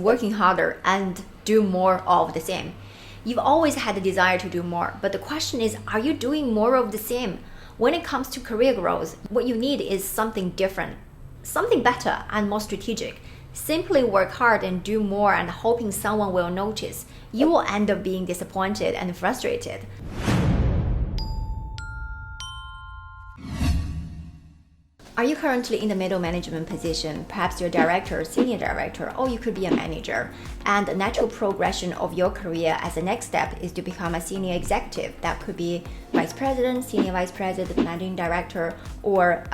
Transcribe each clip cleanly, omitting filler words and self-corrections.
working harder and do more of the same. You've always had the desire to do more, but the question is, are you doing more of the same? When it comes to career growth, what you need is something different, something better and more strategic. Simply work hard and do more and hoping someone will notice. You will end up being disappointed and frustrated. Are you currently in the middle management position? Perhaps you're a director, senior director, or you could be a manager. And the natural progression of your career as a next step is to become a senior executive. That could be vice president, senior vice president, managing director, or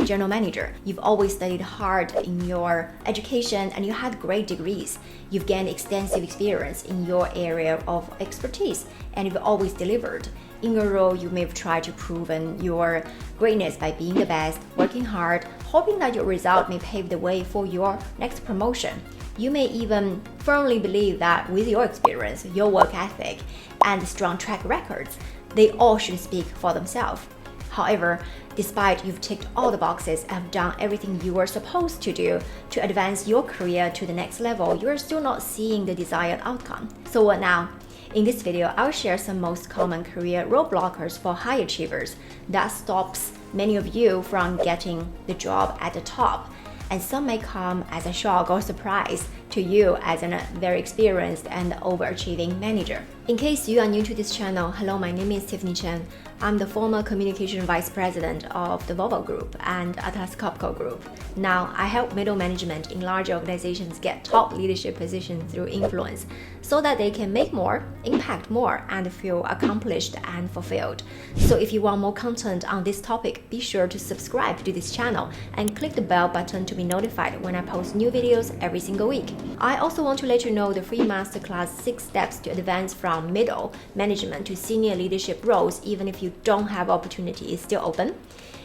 general manager. You've always studied hard in your education and you had great degrees. You've gained extensive experience in your area of expertise and you've always delivered. In your role, you may have tried to prove your greatness by being the best, working hard, hoping that your result may pave the way for your next promotion. You may even firmly believe that with your experience, your work ethic, and strong track records, they all should speak for themselves. However, despite you've ticked all the boxes and have done everything you were supposed to do to advance your career to the next level, you are still not seeing the desired outcome. So what now? In this video, I'll share some most common career roadblockers for high achievers that stops many of you from getting the job at the top. And some may come as a shock or surprise to you as a very experienced and overachieving manager. In case you are new to this channel, hello, my name is Tiffany Chen. I'm the former communication vice president of the Volvo Group and Atlas Copco Group. Now, I help middle management in large organizations get top leadership positions through influence so that they can make more, impact more, and feel accomplished and fulfilled. So if you want more content on this topic, be sure to subscribe to this channel and click the bell button to be notified when I post new videos every single week. I also want to let you know the free masterclass 6 steps to advance from middle management to senior leadership roles even if you don't have opportunity is still open.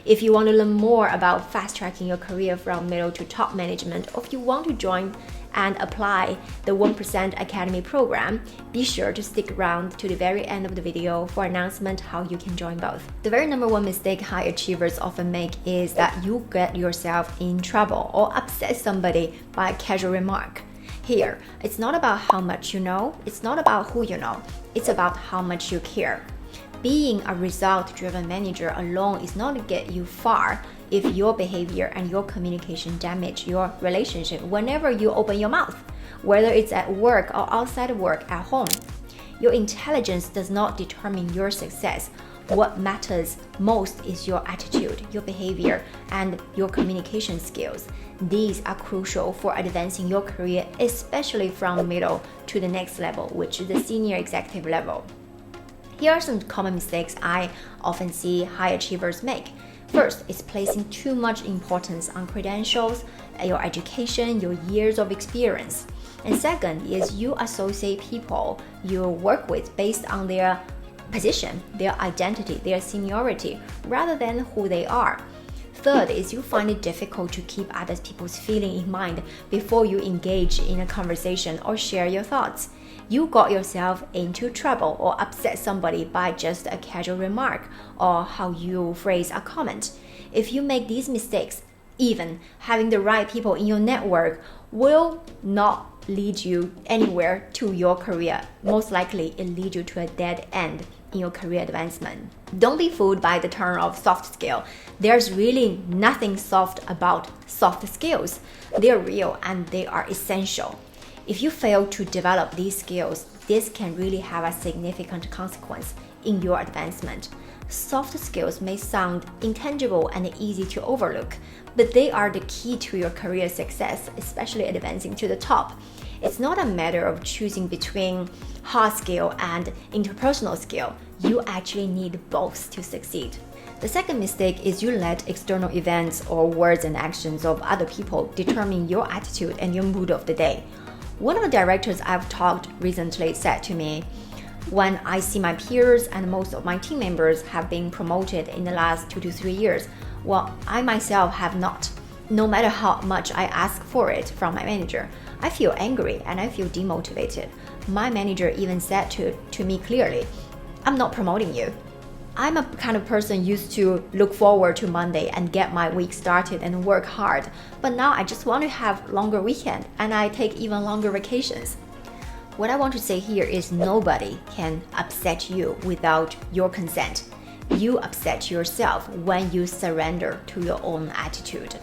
If you want to learn more about fast-tracking your career from middle to top management, or if you want to join and apply the 1% Academy program, be sure to stick around to the very end of the video for announcement how you can join both. The very number one mistake high achievers often make is that you get yourself in trouble or upset somebody by a casual remark. Here, it's not about how much you know, it's not about who you know, it's about how much you care. Being a result-driven manager alone is not to get you far if your behavior and your communication damage your relationship whenever you open your mouth, whether it's at work or outside of work at home. Your intelligence does not determine your success. What matters most is your attitude, your behavior, and your communication skills. These are crucial for advancing your career, especially from middle to the next level, which is the senior executive level. Here are some common mistakes I often see high achievers make. First is placing too much importance on credentials, your education, your years of experience. And second is you associate people you work with based on their position, their identity, their seniority, rather than who they are. Third is you find it difficult to keep other people's feeling in mind before you engage in a conversation or share your thoughts. You got yourself into trouble or upset somebody by just a casual remark or how you phrase a comment. If you make these mistakes, even having the right people in your network will not lead you anywhere to your career. Most likely, it leads you to a dead end in your career advancement. Don't be fooled by the term of soft skill. There's really nothing soft about soft skills. They're real and they are essential. If you fail to develop these skills, this can really have a significant consequence in your advancement. Soft skills may sound intangible and easy to overlook, but they are the key to your career success, especially advancing to the top. It's not a matter of choosing between hard skill and interpersonal skill. You actually need both to succeed. The second mistake is you let external events or words and actions of other people determine your attitude and your mood of the day. One of the directors I've talked recently said to me, when I see my peers and most of my team members have been promoted in the last 2 to 3 years, well, I myself have not. No matter how much I ask for it from my manager, I feel angry and I feel demotivated. My manager even said to me clearly, I'm not promoting you. I'm a kind of person used to look forward to Monday and get my week started and work hard. But now I just want to have longer weekend and I take even longer vacations. What I want to say here is nobody can upset you without your consent. You upset yourself when you surrender to your own attitude.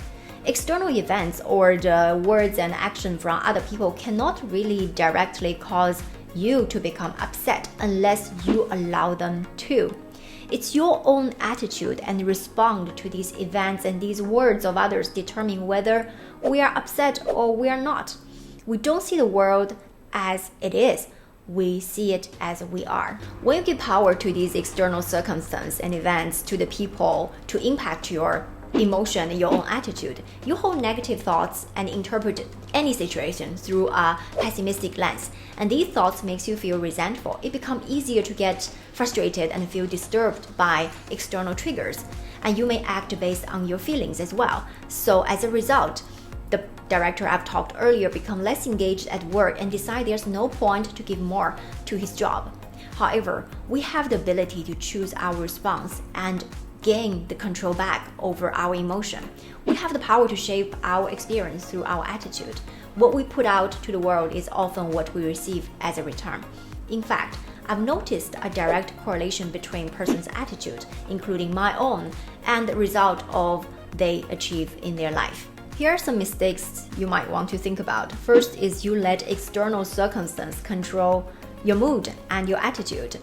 External events or the words and action from other people cannot really directly cause you to become upset unless you allow them to. It's your own attitude and respond to these events and these words of others determine whether we are upset or we are not. We don't see the world as it is. We see it as we are. When you give power to these external circumstances and events, to the people, to impact your emotion and your own attitude, you hold negative thoughts and interpret any situation through a pessimistic lens. And these thoughts makes you feel resentful. It becomes easier to get frustrated and feel disturbed by external triggers. And you may act based on your feelings as well. So as a result, the director I've talked earlier become less engaged at work and decide there's no point to give more to his job. However, we have the ability to choose our response and gain the control back over our emotion. We have the power to shape our experience through our attitude. What we put out to the world is often what we receive as a return. In fact, I've noticed a direct correlation between person's attitude, including my own, and the result of they achieve in their life. Here are some mistakes you might want to think about. First is you let external circumstances control your mood and your attitude.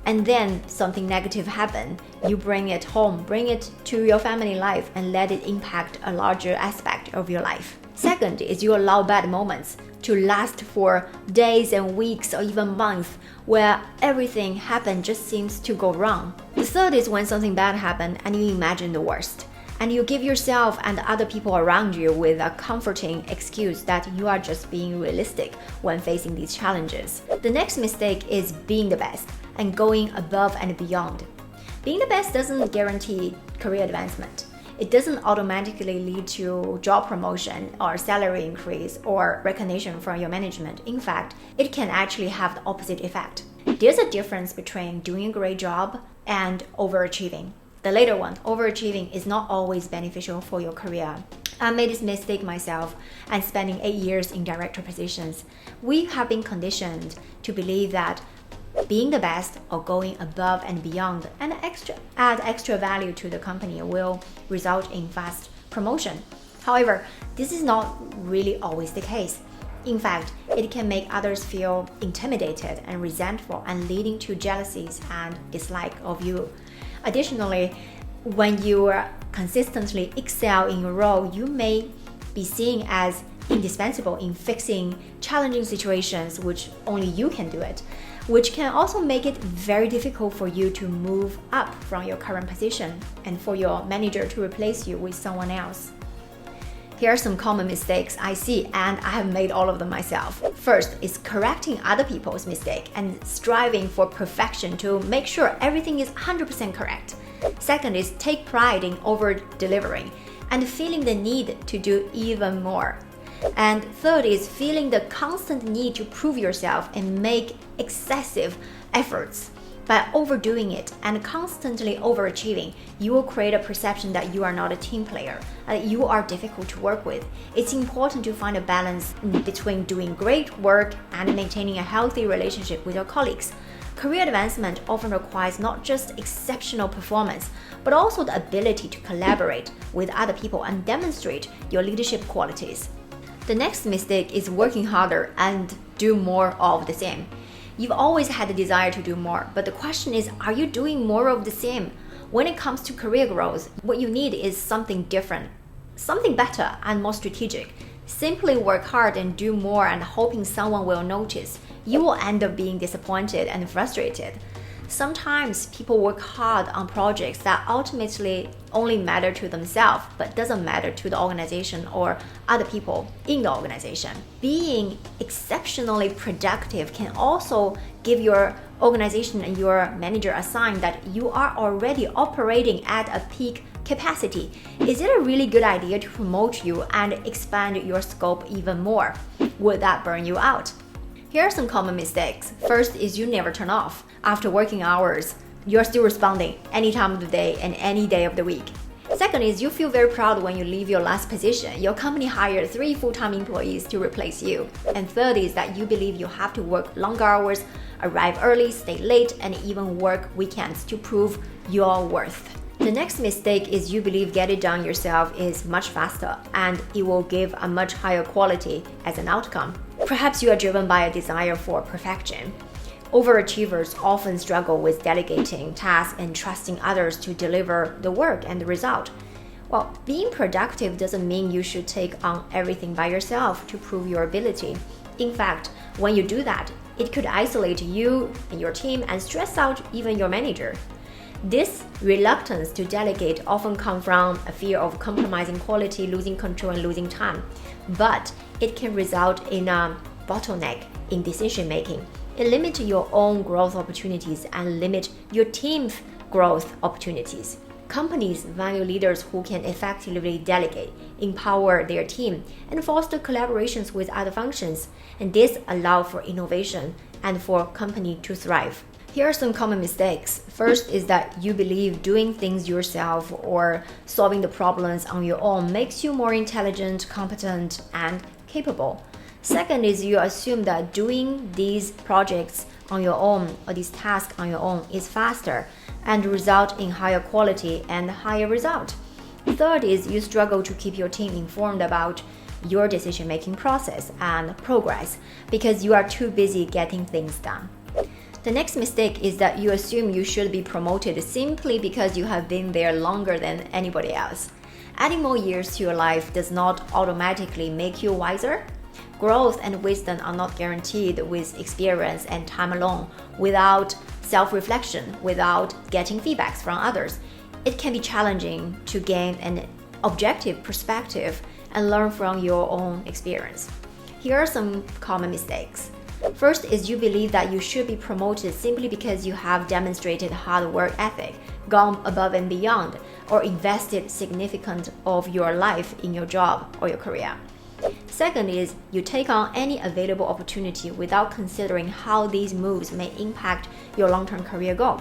And then something negative happen, you bring it home, bring it to your family life and let it impact a larger aspect of your life. Second is you allow bad moments to last for days and weeks or even months where everything happened just seems to go wrong. The third is when something bad happened and you imagine the worst. And you give yourself and other people around you with a comforting excuse that you are just being realistic when facing these challenges. The next mistake is being the best and going above and beyond. Being the best doesn't guarantee career advancement. It doesn't automatically lead to job promotion or salary increase or recognition from your management. In fact, it can actually have the opposite effect. There's a difference between doing a great job and overachieving. The later one, overachieving, is not always beneficial for your career. I made this mistake myself and spending 8 years in director positions. We have been conditioned to believe that being the best or going above and beyond and add extra value to the company will result in fast promotion. However, this is not really always the case. In fact, it can make others feel intimidated and resentful and leading to jealousies and dislike of you. Additionally, when you consistently excel in your role, you may be seen as indispensable in fixing challenging situations which only you can do it, which can also make it very difficult for you to move up from your current position and for your manager to replace you with someone else. Here are some common mistakes I see, and I have made all of them myself. First is correcting other people's mistake and striving for perfection to make sure everything is 100% correct. Second is take pride in over-delivering and feeling the need to do even more. And third is feeling the constant need to prove yourself and make excessive efforts. By overdoing it and constantly overachieving, you will create a perception that you are not a team player, that you are difficult to work with. It's important to find a balance between doing great work and maintaining a healthy relationship with your colleagues. Career advancement often requires not just exceptional performance, but also the ability to collaborate with other people and demonstrate your leadership qualities. The next mistake is working harder and do more of the same. You've always had the desire to do more, but the question is, are you doing more of the same? When it comes to career growth, what you need is something different, something better and more strategic. Simply work hard and do more and hoping someone will notice. You will end up being disappointed and frustrated. Sometimes people work hard on projects that ultimately only matter to themselves, but doesn't matter to the organization or other people in the organization. Being exceptionally productive can also give your organization and your manager a sign that you are already operating at a peak capacity. Is it a really good idea to promote you and expand your scope even more? Would that burn you out? Here are some common mistakes. First is you never turn off. After working hours, you're still responding any time of the day and any day of the week. Second is you feel very proud when you leave your last position. Your company hired 3 full-time employees to replace you. And third is that you believe you have to work longer hours, arrive early, stay late, and even work weekends to prove your worth. The next mistake is you believe get it done yourself is much faster and it will give a much higher quality as an outcome. Perhaps you are driven by a desire for perfection. Overachievers often struggle with delegating tasks and trusting others to deliver the work and the result. Well, being productive doesn't mean you should take on everything by yourself to prove your ability. In fact, when you do that, it could isolate you and your team and stress out even your manager. This reluctance to delegate often comes from a fear of compromising quality, losing control, and losing time. But it can result in a bottleneck in decision making. It limits your own growth opportunities and limit your team's growth opportunities. Companies value leaders who can effectively delegate, empower their team, and foster collaborations with other functions. And this allows for innovation and for company to thrive. Here are some common mistakes. First is that you believe doing things yourself or solving the problems on your own makes you more intelligent, competent, and capable. Second is you assume that doing these projects on your own or these tasks on your own is faster and result in higher quality and higher result. Third is you struggle to keep your team informed about your decision-making process and progress because you are too busy getting things done. The next mistake is that you assume you should be promoted simply because you have been there longer than anybody else. Adding more years to your life does not automatically make you wiser. Growth and wisdom are not guaranteed with experience and time alone. Without self-reflection, without getting feedbacks from others, it can be challenging to gain an objective perspective and learn from your own experience. Here are some common mistakes. First is you believe that you should be promoted simply because you have demonstrated hard work ethic, gone above and beyond, or invested significant of your life in your job or your career. Second is you take on any available opportunity without considering how these moves may impact your long-term career goal.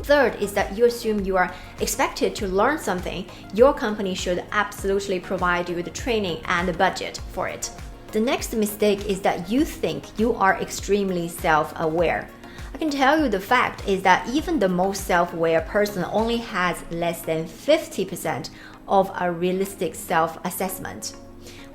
Third is that you assume you are expected to learn something. Your company should absolutely provide you with the training and the budget for it. The next mistake is that you think you are extremely self-aware. I can tell you the fact is that even the most self-aware person only has less than 50% of a realistic self-assessment.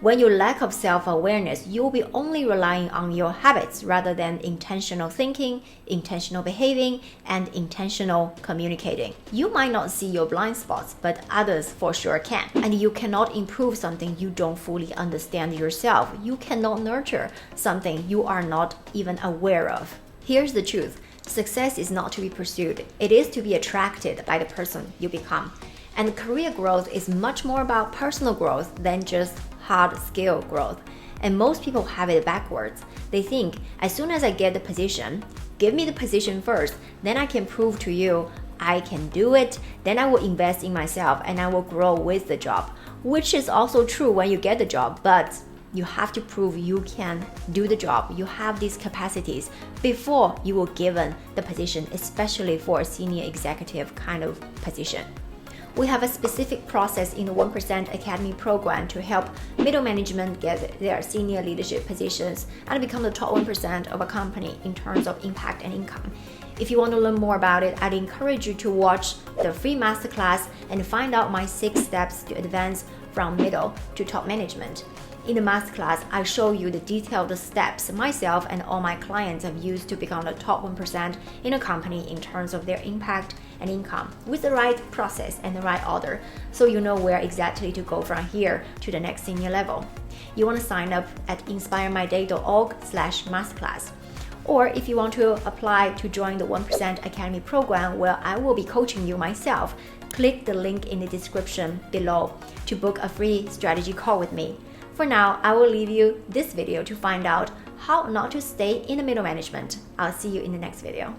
When you lack of self-awareness, you'll be only relying on your habits rather than intentional thinking, intentional behaving, and intentional communicating. You might not see your blind spots, but others for sure can. And you cannot improve something you don't fully understand yourself. You cannot nurture something you are not even aware of. Here's the truth. Success is not to be pursued. It is to be attracted by the person you become. And career growth is much more about personal growth than just hard skill growth. And most people have it backwards. They think, as soon as I get the position, give me the position first, then I can prove to you I can do it, then I will invest in myself and I will grow with the job. Which is also true when you get the job, but you have to prove you can do the job, you have these capacities before you were given the position, especially for a senior executive kind of position. We have a specific process in the 1% Academy program to help middle management get their senior leadership positions and become the top 1% of a company in terms of impact and income. If you want to learn more about it, I'd encourage you to watch the free masterclass and find out my 6 steps to advance from middle to top management. In the masterclass, I show you the detailed steps myself and all my clients have used to become the top 1% in a company in terms of their impact and income with the right process and the right order, so you know where exactly to go from here to the next senior level. You want to sign up at inspiremyday.org/masterclass. Or if you want to apply to join the 1% Academy program where I will be coaching you myself, click the link in the description below to book a free strategy call with me. For now, I will leave you this video to find out how not to stay in the middle management. I'll see you in the next video.